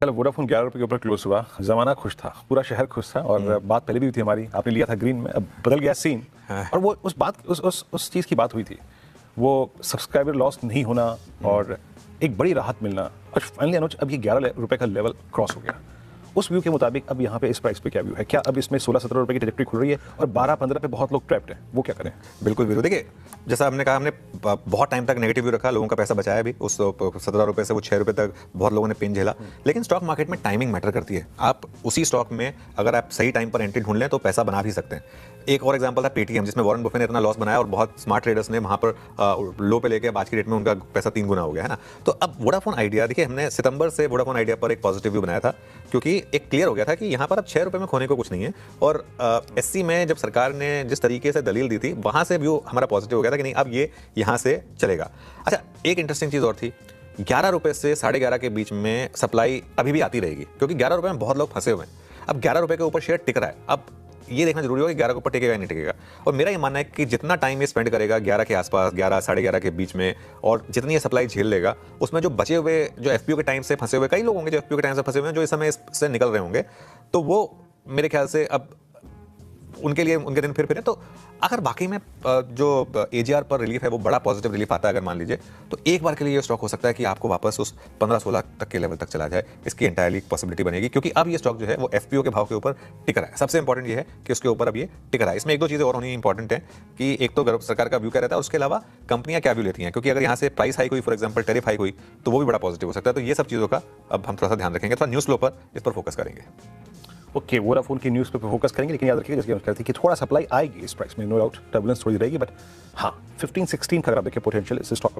कल वोडाफोन 11 रुपये के ऊपर क्लोज हुआ, जमाना खुश था, पूरा शहर खुश था और बात पहले भी हुई थी हमारी, आपने लिया था ग्रीन में, अब बदल गया सीन। और वो उस चीज़ की बात हुई थी, वो सब्सक्राइबर लॉस नहीं होना और एक बड़ी राहत मिलना। और फाइनली अनुज अब ये 11 रुपये का लेवल क्रॉस हो गया। उस व्यू के मुताबिक अब यहाँ पे इस प्राइस पे क्या व्यू है? क्या अब इसमें 16-17 रुपये की ट्रैजेक्टरी खुल रही है और 12-15 पे बहुत लोग ट्रैप्ड हैं, वो क्या करें? बिल्कुल बिल्कुल, देखिए जैसा हमने कहा, हमने बहुत टाइम तक नेगेटिव व्यू रखा, लोगों का पैसा बचाया भी, उस 17 रुपये से वो 6 रुपये तक बहुत लोगों ने पेन झेला। लेकिन स्टॉक मार्केट में टाइमिंग मैटर करती है। आप उसी स्टॉक में अगर आप सही टाइम पर एंट्री ढूंढ लें तो पैसा बना भी सकते हैं। एक और एग्जांपल था पेटीएम, जिसमें वॉरेन बफे ने इतना लॉस बनाया और बहुत स्मार्ट ट्रेडर्स ने वहाँ पर लो पे लेके आज की डेट में उनका पैसा 3 गुना हो गया है ना। तो अब वोडाफोन आइडिया, देखिए हमने सितंबर से वोडाफोन आइडिया पर एक पॉजिटिव व्यू बनाया था, क्योंकि एक क्लियर हो गया था कि यहाँ पर अब 6 रुपये में खोने को कुछ नहीं है। और एससी में जब सरकार ने जिस तरीके से दलील दी थी, वहाँ से व्यू हमारा पॉजिटिव हो गया था कि नहीं, अब ये यहाँ से चलेगा। अच्छा, एक इंटरेस्टिंग चीज़ और थी, 11 रुपये से 11.5 के बीच में सप्लाई अभी भी आती रहेगी, क्योंकि 11 रुपये में बहुत लोग फंसे हुए हैं। अब 11 रुपये के ऊपर शेयर टिक रहा है, अब ये देखना जरूरी होगा कि 11 के ऊपर टिकेगा या नहीं टिकेगा। और मेरा ये मानना है कि जितना टाइम ये स्पेंड करेगा 11 के आसपास, 11 11:30 के बीच में, और जितनी ये सप्लाई झेल लेगा, उसमें जो बचे हुए, जो एफपीओ के टाइम से फंसे हुए कई लोग होंगे, जो एफपीओ के टाइम से फंसे हुए हैं, जो इस समय इससे निकल रहे होंगे, तो वो मेरे ख्याल से अब उनके लिए उनके दिन फिर हैं। तो अगर वाकई में जो एजीआर पर रिलीफ है वो बड़ा पॉजिटिव रिलीफ आता है, अगर मान लीजिए, तो एक बार के लिए ये स्टॉक हो सकता है कि आपको वापस उस 15-16 तक के लेवल तक चला जाए। इसकी एंटायरली पॉसिबिलिटी बनेगी, क्योंकि अब ये स्टॉक जो है वो एफपीओ के भाव के ऊपर टिक रहा है। सबसे इंपॉर्टेंट ये है कि उसके ऊपर अब ये टिक रहा है। इसमें एक दो चीज़ें और होनी इंपॉर्टेंट है कि एक तो सरकार का व्यू क्या रहता है, उसके अलावा कंपनियां क्या व्यू लेती हैं, क्योंकि अगर यहाँ से प्राइस हाइक हुई, फॉर एग्जाम्पल टैरिफ हाइक हुई, तो वो भी बड़ा पॉजिटिव हो सकता है। तो ये सब चीज़ों का अब हम थोड़ा सा ध्यान रखेंगे, थोड़ा न्यूज़ फ्लो पर इस पर फोकस करेंगे। ओके, वोडाफोन की न्यूज़ पे फोकस करेंगे, लेकिन याद रखिएगा जैसे कहती है कि थोड़ा सप्लाई आएगी इस प्राइस में, नो डाउट टर्बुलेंस थोड़ी रहेगी, बट हाँ 15-16 का अगर आप देखिए पोटेंशियल इस स्टॉक